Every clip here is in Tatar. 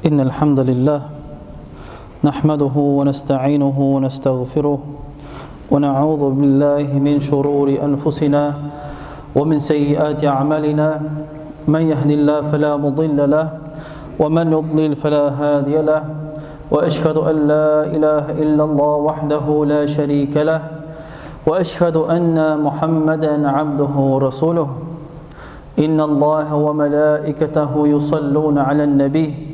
إن الحمد لله نحمده ونستعينه ونستغفره ونعوذ بالله من شرور أنفسنا ومن سيئات أعمالنا من يهد الله فلا مضل له ومن يضلل فلا هادي له وأشهد أن لا إله إلا الله وحده لا شريك له وأشهد أن محمدا عبده ورسوله إن الله وملائكته يصلون على النبي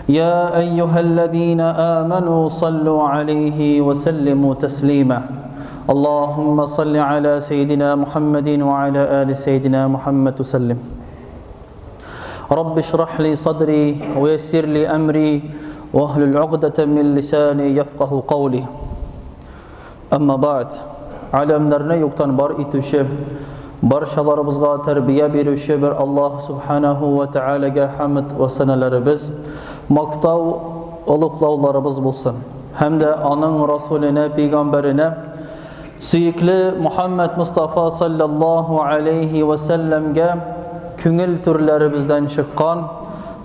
يا أيها الذين آمنوا صلوا عليه وسلموا تسليما اللهم صل على سيدنا محمد وعلى آل سيدنا محمد وسلم رب اشرح لي صدري ويسر لي أمري واحلل عقدة من لساني يفقه قولي أما بعد alemlerine yoktan bar itüşü barşalarımızga terbiye berişi bir Allah subhanahu ve teala'ga hamd ve senelerimiz maktav uluqlavlarımız bulsun. Hem de anın Resulüne, peygamberine süyükli Muhammed Mustafa sallallahu aleyhi ve sellem'ge küngül türlerimizden çıkan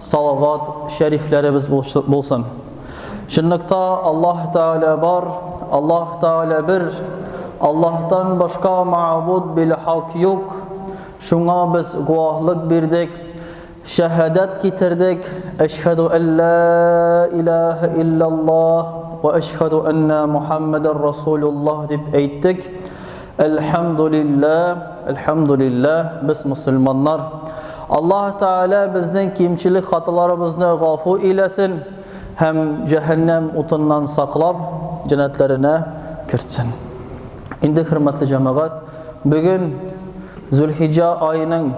salavat şeriflerimiz bulsun. Şunlukta Allah Teala var, Allah Teala bir, Allah'tan başka ma'bud bil hak yok. Şuna biz guahlık birdik, şehadet getirdik. Eşhedü en la ilahe illallah ve eşhedü enne Muhammeden Resulullah deyip eyttik. Elhamdülillah, elhamdülillah biz Müslümanlar. Allah Teala bizden kimçilik hatalarımızı gafu eylesin. Hem cehennem otundan saklap cennetlerine kirtsin. İndi hürmetli cemaat, bugün Zülhicce ayının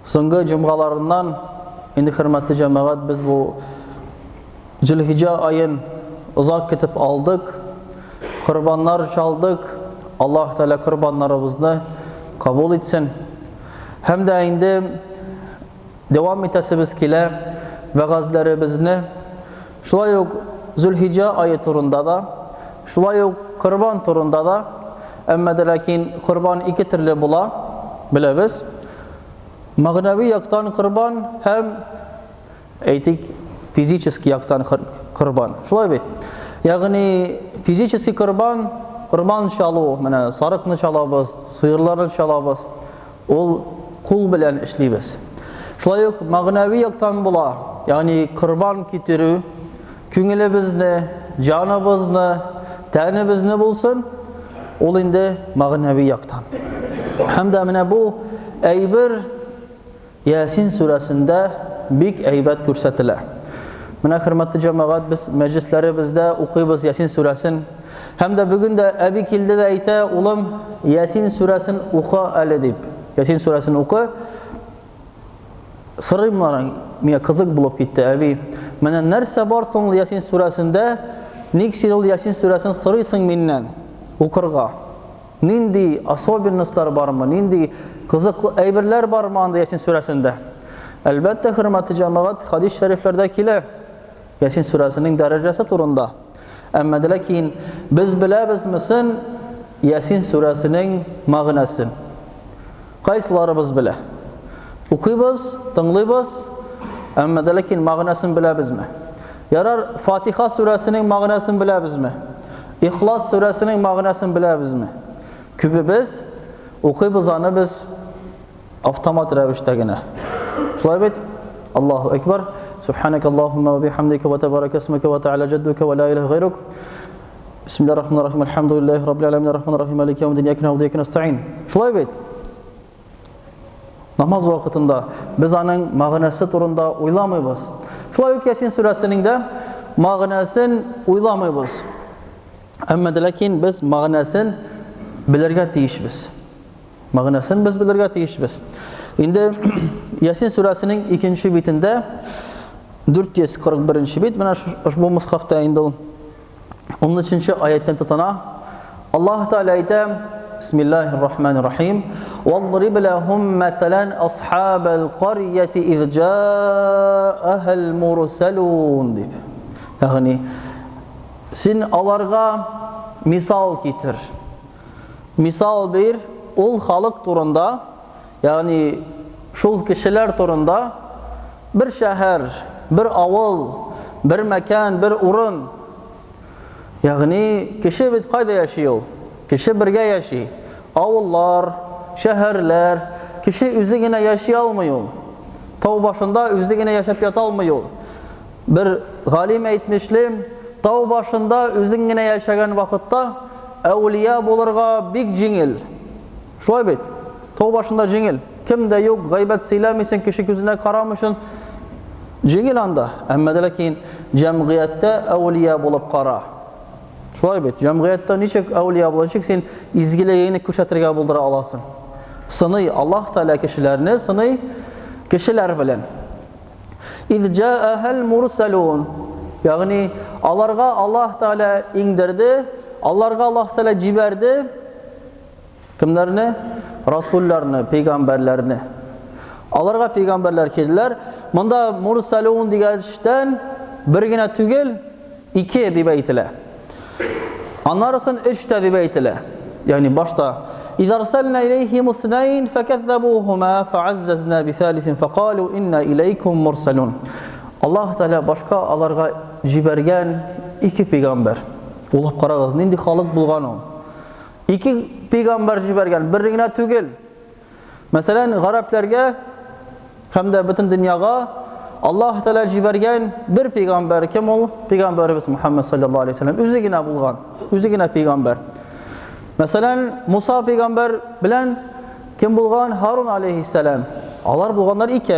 so'nggi cumgalarından indi hürmetli cemaat biz bu Zülhicce ayın uzak ketip aldık, kurbanlar çaldık. Allah Teala kurbanlarımızı kabul etsin. Hem de indi devam etesimiz kile va'zlarimizni şulay yok Zülhicce ayı turunda da şulay yok kurban turunda da amma da lakin kurban iki türlü bula biliriz. Magnavi yaktan kurban hem etik fiziki yaktan kurban. Şulay bit. Yani fiziki kurban çalu, mana sarıqni çalabız, sıyırlarni çalabız. Ol kul bilen işleybiz. Şulay yok magnavi yaktan bula. Yani kurban kitiru küngülübizni, canımızni, tenimizni bulsun. Ol indi magnavi yaktan. Hem de mana bu aybir Yasin suresinde büyük aybet görsetiler. Mana hürmetli cemaat biz meclislerimizde okuyubuz Yasin suresini. Hem de bugün de abi kildi de ayta oğlum Yasin suresini oku ali deyip. Yasin suresini oku. Sırrımlara miya kızık bulup gitti abi. Mana nerse barsın Yasin suresinde niksin ol Yasin suresini sırıysın minnen okurga. Nindi asobinnislar var mı? Nindi kızık aybirler var mı anda Yasin suresinde? Elbette hürmetli cemaat hadis-i şeriflerdekiler Yasin suresinin derecesi turunda. Ama lakin biz biliriz misin Yasin suresinin mağnasını? Qaysilarımız bile? Okuyubuz, tınlıyız. Ama lakin mağnasını biliriz mi? Yarar Fatiha suresinin mağnasını biliriz mi? İhlas suresinin mağnasını biliriz mi? Kübü biz okuyubuz anı biz avtomat rəvişdəginə. Şulay bit. Allahu Ekber. Subhanakallahumma ve bihamdika ve tebarek esmuka ve teala cedduka ve la ilahe gayruk. Bismillahirrahmanirrahim. Elhamdülillahi rabbil alamin. Errahmanirrahim. Maliki yevmiddin. İyyake na'budu ve iyyake nestaîn. Şulay bit. Namaz vaxtında biz anın mağnası turunda oylamayız. Şulay yok Yasin suresinin de mağnasını oylamayız. Amma lakin biz mağnasını bilirge tiyişmiz. Mağnasını biz bilirge tiyişmiz. Indi Yasin suresinin ikinci bitinde 441. bit. Mana bu mushafta indi 13. ayetten tutana Allah Teala ayta Bismillahirrahmanirrahim. وَاضْرِبْ لَهُمْ مَثَلًا أَصْحَابَ الْقَرْيَةِ إِذْ جَاءَهَا الْمُرْسَلُونَ deyip. Yani sen alarga misal getir. Misal bir ol halk turunda yani şul kişiler turunda bir şehir bir avıl, bir mekan, bir urun. Yani kişi bit kayda yaşıyor. Kişi birge yaşıyor. Avullar, şehirler, kişi üzerine yaşayamıyor. Tağ başında üzerine yaşayıp yatalmıyor. Bir galim etmişlim, tağ başında üzerine yaşayan vakitte evliya bulurga big jingil. Şöyle bit. Tağ başında jingil. Kimde yok, gaybet silemişsin, kişi gözüne karamışsın. Jingil anda. Ama de lakin cemiyette evliya bulup kara. Şöyle bit. Cemiyette niçik evliya bulacak sen izgileyini kuşatırga buldura alasın. Sınıy Allah Teala kişilerini sınıy kişiler bilen. İz ca'ahel mursalun. Yani alarga Allah Teala indirdi, alarga Allah Teala ciberdi. Kimlerini? Rasullerini, peygamberlerini. Alarga peygamberler keldiler. Munda mursalun deganishdan birgina tugil, iki deb aytila. Anlarsın üçte deb aytila. Yani başta إذا أرسلنا إليهم اثنين فكذبوهما فعززنا بثالث فقالوا إنا إليكم مرسلون. Allah Teala başka alarga jibergen iki peygamber. Ulap qaragız, nindi xalq bulgan o. İki peygamber jibergen, birine tugil. Mesela Garaplarga hamda bütün dünyaga Allah Teala jibergen bir peygamber kim ol? Peygamberimiz Muhammed sallallahu aleyhi ve sellem üzigine bulgan, üzigine peygamber. Mesela Musa peygamber bilen kim bulgan? Harun aleyhisselam. Alar bulganlar iki.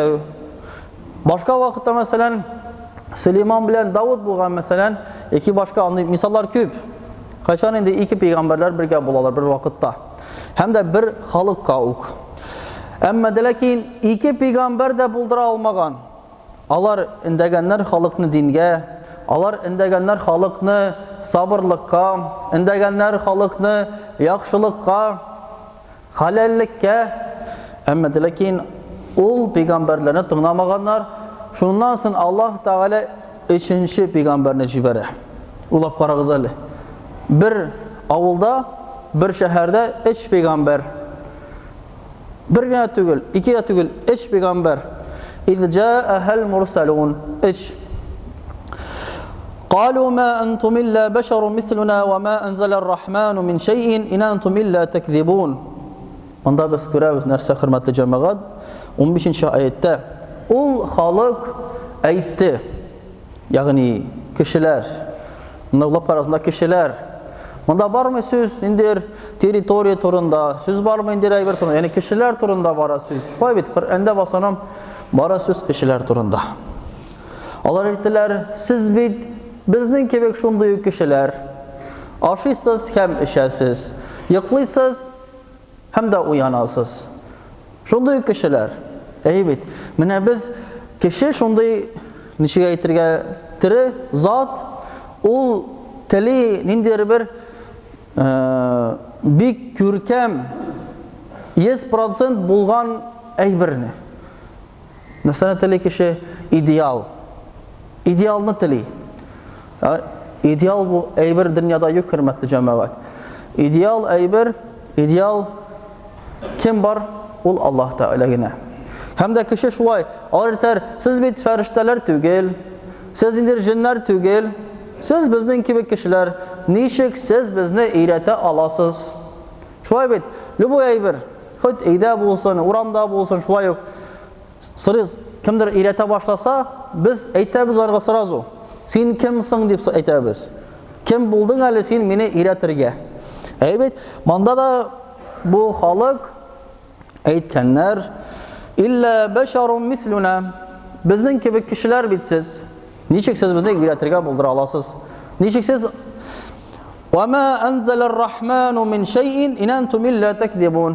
Başka vakitte mesela Süleyman bilen Davud bulgan mesela iki başka misallar küp. Kaçan indi iki peygamberler birge bulalar bir vakitte. Hem de bir halk kavuk. Ama de lakin iki peygamber de buldura almagan. Alar indegenler halkını dinge, alar indegenler halkını sabırlıkka, indegenler halkını yaxşılıkka, halallikka. Ama de lakin ol peygamberlerini tınlamaganlar. Şundan sonra Allah Teala üçüncü peygamberini jibere. Ulap qaragız ali. Bir avulda, bir şehirde üç peygamber. Birine tugul, ikiye tugul, üç peygamber. İz ca'ahel mursalun. Üç. قالوا ما أنتم إلا بشر مثلنا وما أنزل الرحمن من شيء إن أنتم إلا تكذبون. Onda biz görəviz nərsə hörmətli cəmaət 15-ci ayətdə ol xalq aytdı. Yani kişilər, bunlar arasında kişilər. Bunda var mı söz indir teritoriya turunda, söz var mı indir ayber turunda? Yani kişilər turunda var söz. Şöyle bit Qur'anda basanam var söz kişilər turunda. Onlar aytdılar, siz bizning kebek şunday kişilər. Aşıysız hem işəsiz, yıqlısız hem de uyanasız. Şunday kişilər. Evet. Mene biz kişi şunday nişiga aytırga tiri zat ol teli nindir bir bir kürkem 100% bulgan aybirini. Mesela teli kişi ideal. İdealını teli. İdeal bu aybir dünyada yok hürmetli cemaat. İdeal aybir, ideal kim var? Ol Allah Teala yine. Hem de kişi şuay, ağırter, siz bir ferişteler tügel, siz indir cinler tügel, siz bizden gibi kişiler, nişik siz bizni eğrete alasız. Şuay bit, lübu aybir, hüt eyde bulsun, uramda bulsun, şuay yok. Sırız, kimdir eğrete başlasa, biz eytemiz argası razı. Sen kimsin deyip eytemiz. Kim buldun hali sen beni eğretirge. Evet, manda da bu halk eytkenler, İlla beşerun misluna. Bizden gibi kişiler bitsiz. Niçik siz bizni eğretirge buldura alasız. Niçik siz وَمَا أَنْزَلَ الرَّحْمَانُ مِنْ شَيْءٍ اِنْ أَنْتُمْ اِلَّا تَكْذِبُونَ.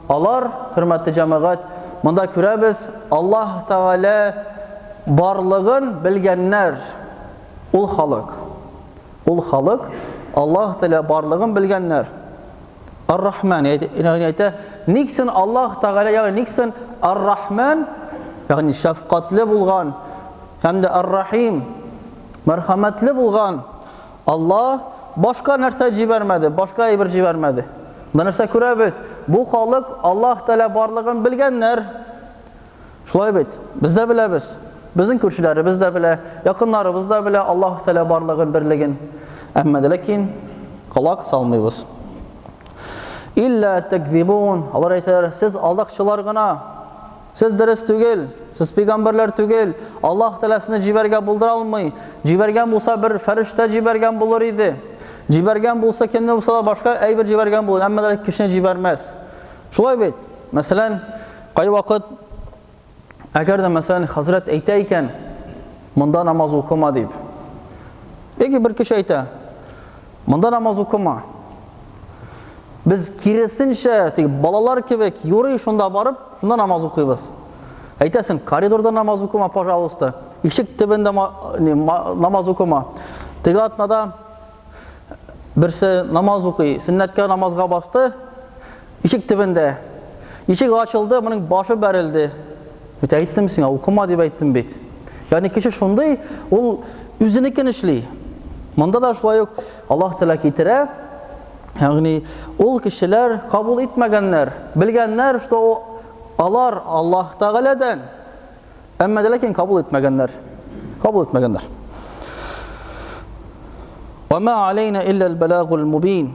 Alar, hürmetli cemaat, bunda kürebiz Allah Teala barlığın bilgenler. Ul halk. Ul halk, Allah Teala barlığın bilgenler. Ar-Rahman, yani niksin Allah Teala, yani niksin Ar-Rahman, yani şefkatli bulgan, hem de Ar-Rahim, merhametli bulgan. Allah başka nerse cibermedi, başka ayber cibermedi. Bunda nerse kürebiz, bu halk Allah Teala barlığın bilgenler. Şulay bit, biz de bilebiz. Bizning күршеләребез дә белә, якыннарыбыз да белә Аллаһ Тәала барлыгын, берлеген. Әмма ләкин колак салмыйбыз. Илля такзибун. Алар әйтәләр, сез алдакчылар гына. Сез дөрес түгел, сез пәйгамбәрләр түгел. Аллаһ Тәаласыны җибәргә булдыра алмый. Җибәргән булса бер фәрештә җибәргән булыр иде. Җибәргән булса кемне булса да башка әйбер җибәргән булыр. Әмма ләкин кешене җибәрмәс. Шулай бит. Мәсәлән, кай вакыт әгәр дә мәсәлән хәзрәт әйтә икән, монда намаз укыма дип. Яки бер кеше әйтә, монда намаз укыма. Biz киресенчә, тик балалар кебек юрый шунда барып, шунда намаз укыйбыз. Әйтәсен, коридорда намаз укыма, пожалуйста. Ишек төбендә намаз укыма. Теге атнада берсе намаз укый, сөннәткә намазга басты, ишек төбендә. Ишек ачылды, моның башы бәрелде. Әйттем сиңа, укыма дип әйттем бит. Ягъни кеше шундый, ул үзенекен эшли. Монда да шулай ук Аллаһ Тәала китерә. Ягъни ул кешеләр кабул итмәгәннәр, белгәннәр, что алар Аллаһ Тәгаләдән, әмма ләкин кабул итмәгәннәр. Кабул итмәгәннәр. Ва ма алейна илля ал-балагул мубин.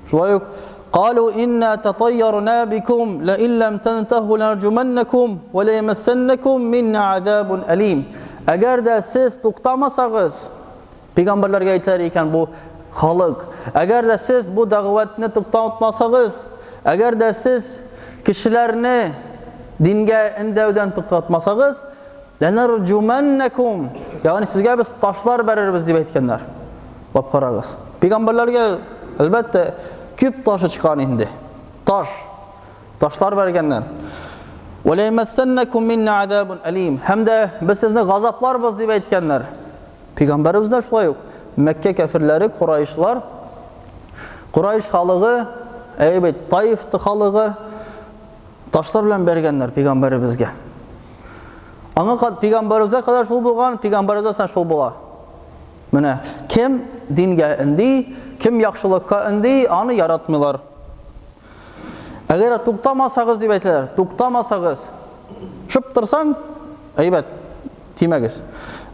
Шулай ук قالوا إنا تطيرنا بكم لئن لم تنتهوا لنرجمنكم وليمسنكم منا عذاب أليم. Әгәр дә сез туктамасагыз, пәйгамбәрләргә әйтәр икән бу халык. Әгәр дә сез бу дәгъвәтне туктатмасагыз, әгәр дә сез кешеләрне дингә эндәүдән туктатмасагыз, ланарҗуманнакум. Ягъни сезгә без ташлар бәрербез дип әйткәннәр. Бап карагыз. Пәйгамбәрләргә әлбәттә küp taşı çıkan indi. Taşlar vergenler. وَلَيْمَسَّنَّكُمْ مِنَّ عَذَابٌ أَلِيمٌ. Hem de biz sizinle gazaplarız diye etkenler. Peygamberimizde şöyle yok. Mekke kafirleri, Kurayş halığı, Taif'ti halığı taşlar bilen bergenler peygamberimizge. Ana peygamberimize kadar şol bulgan, peygamberimize sen şol bula. Mene kim dinge indi, kim yaxşılıkka indi, anı yaratmıyorlar. Eğer tuktamasanız diye aytırlar, tuktamasanız, şıptırsan, eybat, timegiz.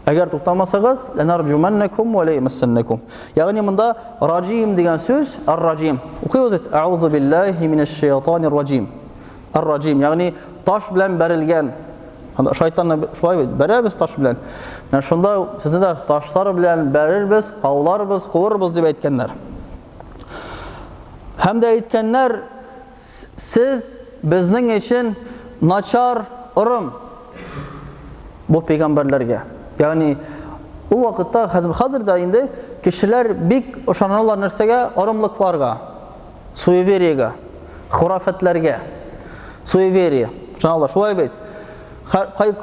Eğer tuktamasanız, lenarjumannakum ve leymassannakum. Yani bunda racim diyen söz, ar-racim. Okuyuz et, a'udhu billahi mineşşeytanirracim. Ar-racim, yani taş bilen berilgen. Şeytanla şöyle beraberiz taş bilen. Yani şunda sizin de taşlar bilen beririz, kavlarız, kovuruz diye aytkenler. Hem de aytkenler siz bizning için načar ırım bu peygamberlerge. Yani o vakitte hazırda indi kişiler bik oşanırlar nersege ırımlıklarga, sueveriye, hurafetlerge, sueveriye. Canallah şöyle beyt.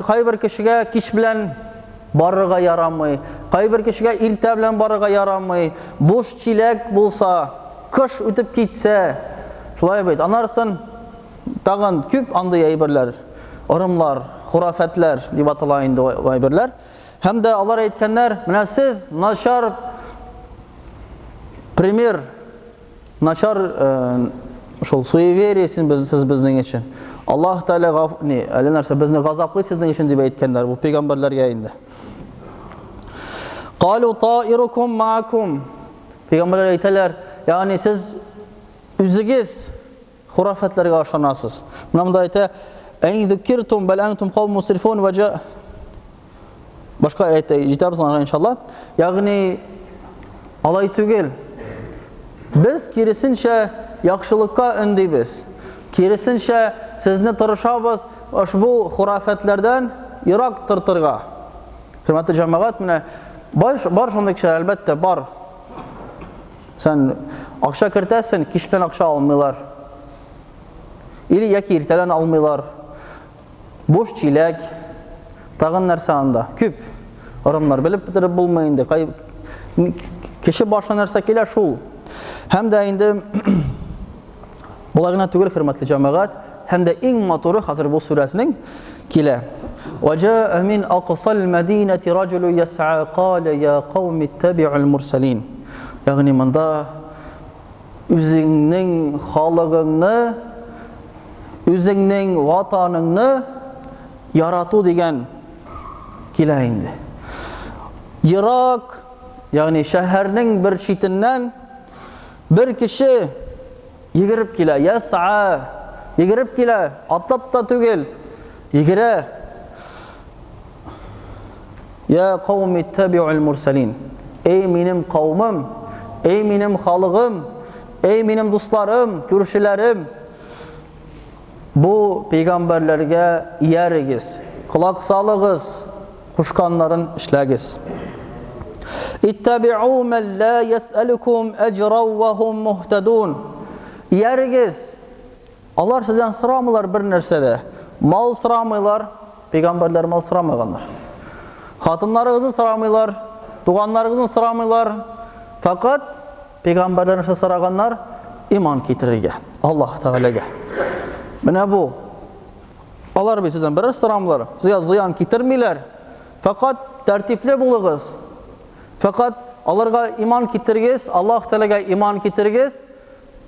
Kayber kişiye kiş bilen barıga yaramay, kayber kişiye irte bilen barıga yaramay, boş çilek bulsa, kış ötüp gitse, şulay beyt, anarsın, tağın küp andı ayberler, ırımlar, hurafetler, dip atılayın da ayberler. Hem de Allah aytkenler, mine siz naşar premier, naşar sueveriyesin siz bizning için. Allah Teala ne bizni gazaplı sizin için diye aytkenler bu peygamberlerge indi. Qalu ta'irukum ma'akum. Peygamberler aytırlar, yani siz üzügiz hurafetlerge aşanasız. Buna da aytı en zikirtum bel entum kavm musrifun ve ca. Başka ayette citabı sana inşallah. Yani alay tügel. Biz kirisinçe yaxşılıkka indibiz. Kirisinçe sizni tırışabız bu hurafetlerden Irak tırtırga. Hürmetli cemaat mine bar şundaki şey elbette bar. Sen akşa kirtesin, kişiden akşa almıyorlar. İli yaki irtelen almıyorlar. Boş çilek, tağın nerse anda, küp. Arımlar bilip bitirip bulmayındı. Kişi başına nerse keler şul. Hem de indi bulağına tügül hürmetli cemaat. Hem de en motoru hazır bu suresinin kile. وَجَاءَ مِنْ أَقْصَى الْمَد۪ينَةِ رَجُلُ يَسْعَى قَالَ يَا قَوْمِ اتَّبِعُ الْمُرْسَلِينَ. Yani bunda üzünün halığını, üzünün vatanını yaratu degen kila indi. Irak, yani şəhərinin bir çitindən bir kişi yigirib kila, yas'a, yigirib kila, atlab da tügel, yigire. Ya qavmi ittabi'ul mursalin. Ey benim kavmim, ey benim halığım, ey benim dostlarım, görüşülerim. Bu peygamberlerge iyerigiz, kulak salığız, kuşkanların işlegiz. İttabi'u men la yes'elukum ecrav ve hum muhtedun. Iyerigiz. Allah sizden sıramılar bir nersede. Mal sıramıylar, peygamberler mal sıramıganlar. Hatınlarınızı sıramıylar, tuğanlarınızı sıramıylar. Fakat peygamberlerin sıraganlar iman getirige. Allah Teala'ga. Mene bu. Onlar sizden birer sıramlar. Size ziyan getirmiyorlar. Fakat tertipli bulunuz. Fakat onlarga iman getirgiz, Allah Teala'ga iman getirgiz,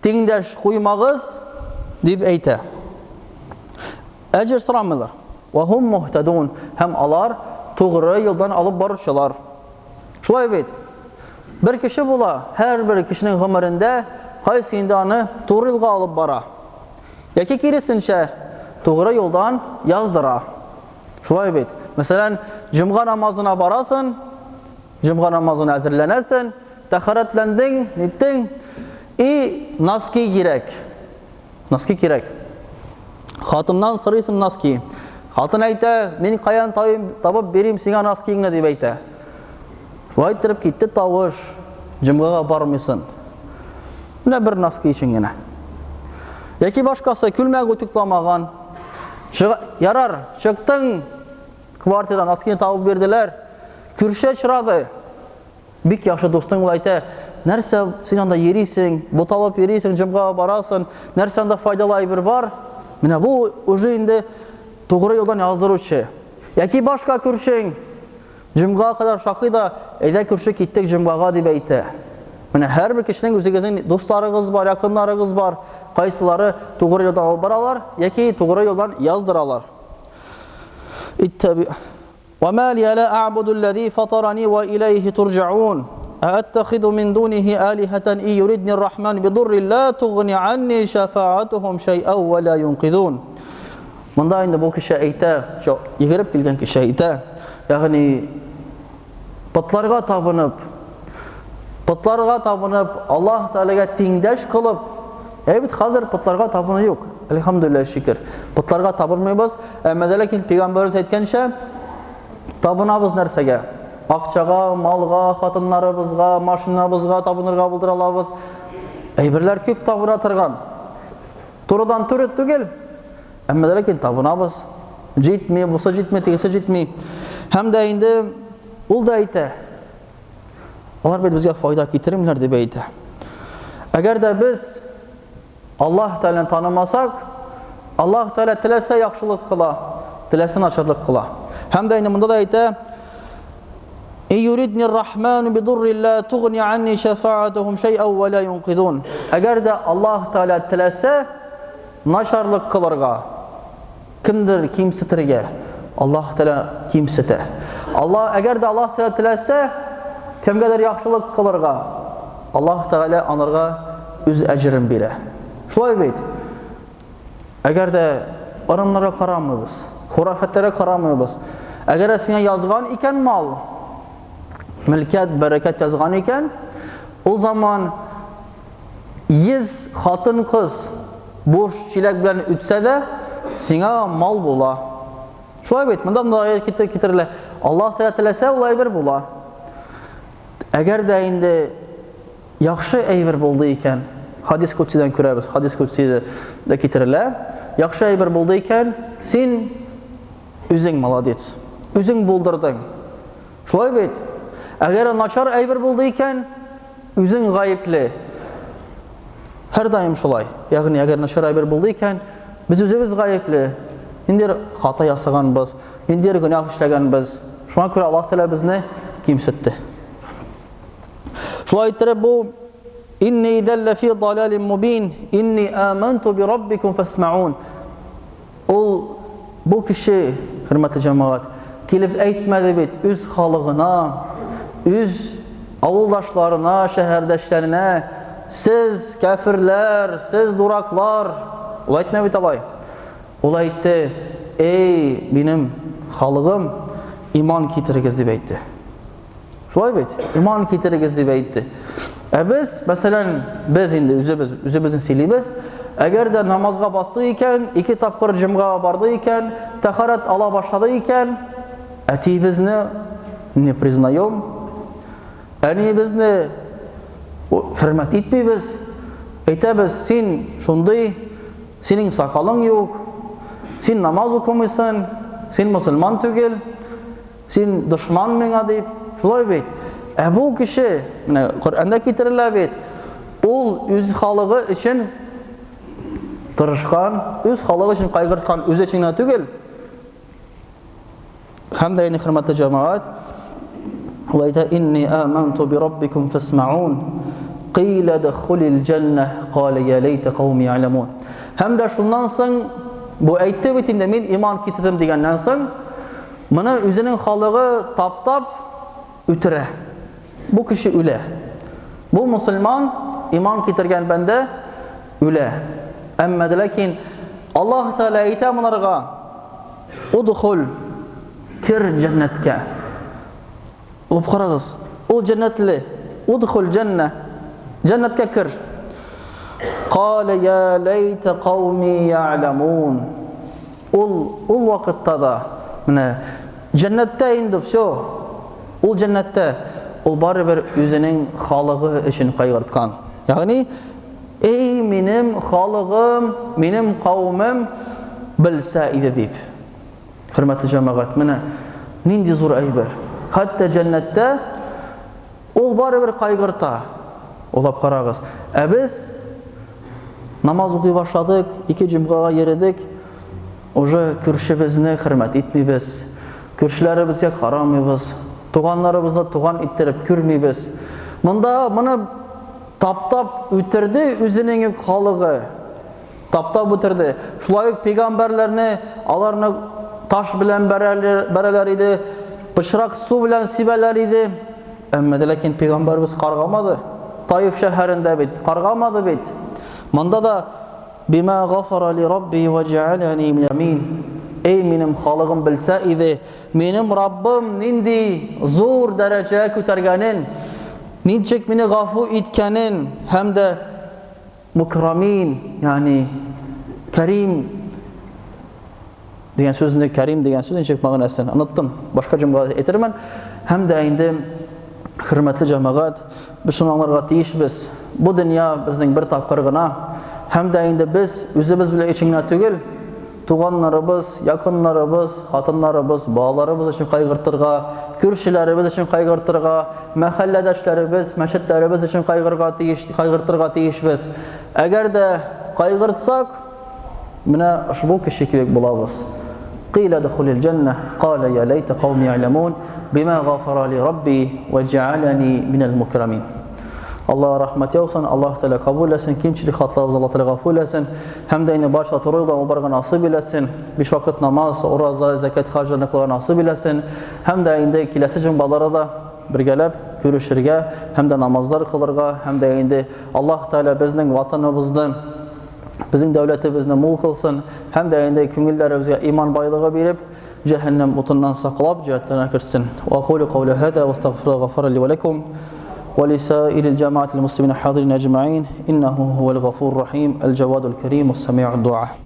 tengdaş koymağız deyip eyte. Ecir sıramıyorlar. Ve hum muhtedun. Hem onlar doğru yoldan alıp barışçılar. Şulay beyt. Bir kişi bula, her bir kişinin ömründe qaysı insanı doğru yolga alıp bara. Yaki kirisinçe doğru yoldan yazdıra. Şulay beyt. Mesela cumga namazına barasın, cumga namazına hazırlanasın, taharetlendin, nittin, naski gerek. Naski gerek. Hatımdan sırıysın naski. Hatın ayta, men qayan tabıp bereyim sana naskiyingni deb ayta. Vaytırıp gitti tavuş, cumgaga barmısın. Ne bir naski içingine. Yaki başkası külmeg ötüklamagan. Yarar, çıktın, kvartiradan naskini tavıp berdiler. Kürşe çıradı. Bik yaxşı dostun ol ayta, nerse sen anda yeriysin, bu tavıp yeriysin, cumgaga barasın, nerse anda faydalı bir var. Mine bu ucu indi doğru yoldan yazdırıcı. Yaki başka kürşen, cumgaga kadar şakı da, eyde kürşe gittik cumgaga deyip ayta. Mine her bir kişinin özünüzün dostlarınız var, yakınlarınız var. Qaysıları doğru yoldan alıp baralar, yaki doğru yoldan yazdıralar. İttabi. وَمَا لِيَ لَا أَعْبُدُ الَّذ۪ي فَطَرَنِي وَإِلَيْهِ تُرْجَعُونَ أَأَتَّخِذُ مِنْ دُونِهِ آلِهَةً إِنْ يُرِدْنِ الرَّحْمَنُ بِضُرٍّ لَا تُغْنِ عَنِّي شَفَاعَتُهُمْ شَيْئًا وَلَا يُنْقِذُونَ. Bunda indi bu kişi eyte, şu yigirip gelgen kişi eyte, yani putlarga tapınıp, Allah Teala'ga tengdaş kılıp, evet hazır putlarga tapını yok. Elhamdülillah şükür. Putlarga tapınmayız. Lakin Peygamberimiz aytgancha tapınabız nersege? Akçaga, malga, hatınlarımızga, maşinabızga tapınırga bulduralabız. Birler köp tapına tırgan. Turudan türüt tügel. Lakin tapınabız. Jitmi, busa jitmi, tegisi jitmi. Hem de indi ul da ayta. Onlar bizga fayda getirimler deb ayta. Agar da biz Allah Teala'ni tanımasak, Allah Teala tilese yaxşılık kıla, tilese naçarlık kıla. Hem de bunda da ayta: "İn yuridni'r-Rahmanu bidurrin la tughni anni şefaatuhum şey'en ve la yunqizun." Agar da Allah Teala tilese naçarlık kılarga, kimdir kimsitirge? Allah Teala kimsite. Agar da Allah Teala tilese kimgedir yaxşılık kılarga? Allah Teala anırga öz ecrin bire. Şulay beyt. Agar da arımlara karamıyız, hurafetlere karamıyız. Agar sana yazgan iken mal, mülkiyet, bereket yazgan iken, o zaman 100 hatın kız boş çilek bilen ütse de sana mal bula. Şulay beyt. Bundan da ayet getirirler. Allah Teala tilese olay bir bula. Agar da indi yaxşı eyver buldu iken, hadis kutsidan körəbiz, hadis kutsida da getirirlər. Yaxşı eyver buldu iken, sen özün maladets, özün buldurdun. Şulay beyt. Agar naçar eyver buldu iken, özün gayipli. Her daim şulay. Yani agar naçar eyver buldu iken, biz özümüz gayipli. İndir hata yasaganbız, indir günah işleganbız. Şuna göre Allah Teala bizni kimsetti. Şulay aytırıp bu İnni zelle fi dalalin mubin inni amantu bi rabbikum fasma'un. Bu kişi hürmetli cemaat Килеп әйтмәде бит үз халыгына, үз авылдашларына, шәһәрдәшләренә: "Сез кафирләр, сез дураклар". Ул әйтмәде бит алай. Ул әйтте: "Эй, минем халыгым, иман китерегез", дип әйтте. Шулай бит, иман китерегез дип әйтте. Без, мәсәлән, без инде үзебезне сөйлибез. Әгәр дә намазга басты икән, 2 тапкыр җомгага барды икән, тахарат ала башлады икән, әтибезне не признаем, әнибезне хөрмәт итмибез. Әйтәбез: "Син шундый, синең сакалың юк, син намаз укымыйсың, син мусульман түгел, син дошман миңа", дип. Шулай бит. Бу кеше, менә Коръәндә китерелә бит, ул үз халыгы өчен тырышкан, үз халыгы өчен кайгырткан, үзе өчен генә түгел. Һәм дә, хөрмәтле җәмәгать, ул әйтә: "Инни аманту би раббикум фасмаун, қила дхулил җаннah, қала я лайта қауми я'ламун". Һәм дә шуннан соң бу әйтте бит инде: "Мин иман китердем" дигәннән соң, моны үзенең халыгы таптап үтерә. Бу кеше үлә. Бу мусульман, иман китергән бәндә үлә. Әмма ләкин Аллаһ Тәгалә әйтә монарга: "Удхул, кир җәннәткә". Ул карагыз, ул җәннәтле. Удхул җанна, җәннәткә кир. Қала я лайта қауми я'ламун. Ул вакытта да, менә җәннәттә инде всё. Ул җәннәттә, ул барыбер үзенең халыгы өчен кайгырткан. Ягъни, эй минем халыгым, минем кавмым белсә иде дип. Хөрмәтле җәмәгать, менә нинди зур әйбер. Хәтта җәннәттә ул барыбер кайгырта. Улап карагыз. Без намаз укый башладык, 2 җомгага йөридек, уже күршебезне хөрмәт итмибез, күршеләребезгә карамыйбыз, туганнарыбызны туган иттереп күрмибез. Монда моны таптап үтерде үзенең халыгы. Таптап үтерде. Шулай ук пәйгамбәрләрне, аларны таш белән бәрәләр иде, пычрак су белән сибәләр иде. Әмма ләкин пәйгамбәрбез каргамады. Таиф шәһәрендә бит каргамады бит. Монда да: "Бима гафара ли рабби ва җа'алани мин амин". Эй минем халыгым белсә иде, минем Раббым нинди зур дәрәҗәгә күтәргәнен, ничек мине гафу иткәнен, һәм дә мукрамин, ягъни кәрим дигән сүзне, кәрим дигән сүз ничек мәгънәсен оныттым. Башка җомгада әйтермен. Һәм дә инде, хөрмәтле җәмәгать, без шуны аңларга тиешбез. Бу дөнья безнең бер тапкыр гына. Һәм дә инде без үзебез белән өчен генә түгел, туганнарыбыз, якыннарыбыз, хатыннарыбыз, балаларыбыз өчен кайгыртырга, күршеләребез өчен кайгыртырга, мәхәлләдәшләребез, мәчетләребез өчен кайгыртырга тиешбез. Әгәр дә кайгыртсак, менә ошбу кеше кебек булабыз. Қила дхулил җаннah, қала я лайта қауми я'ламун, бима гафара ли рабби ва җа'алани минал мукрамин. Аллаһ рәхмәт яусын, Аллаһ Тәгалә кабул итсен, кимчилек хатларыбызны Аллаһ Тәгалә гафу итсен, һәм дә инде барча турыга барырга насыйп итсен, 5 вакыт намаз, ураза, закат, хаҗны кылырга насыйп итсен, һәм дә инде киләсе җомгаларда да бергәләп күрешергә, һәм дә намазлар кылырга, һәм дә инде Аллаһ Тәгалә безнең ватаныбызны, безнең дәүләтебезне мул кылсын, һәм дә инде күңелләребезгә иман байлыгы биреп, җәһәннәм утыннан саклап җәһәттән кертсен. Ва aqulu qawla hada wa astaghfirullaha ghafara li wa lakum ولسائر الجماعة المسلمين الحاضرين أجمعين إنه هو الغفور الرحيم الجواد الكريم والسميع الدعاء.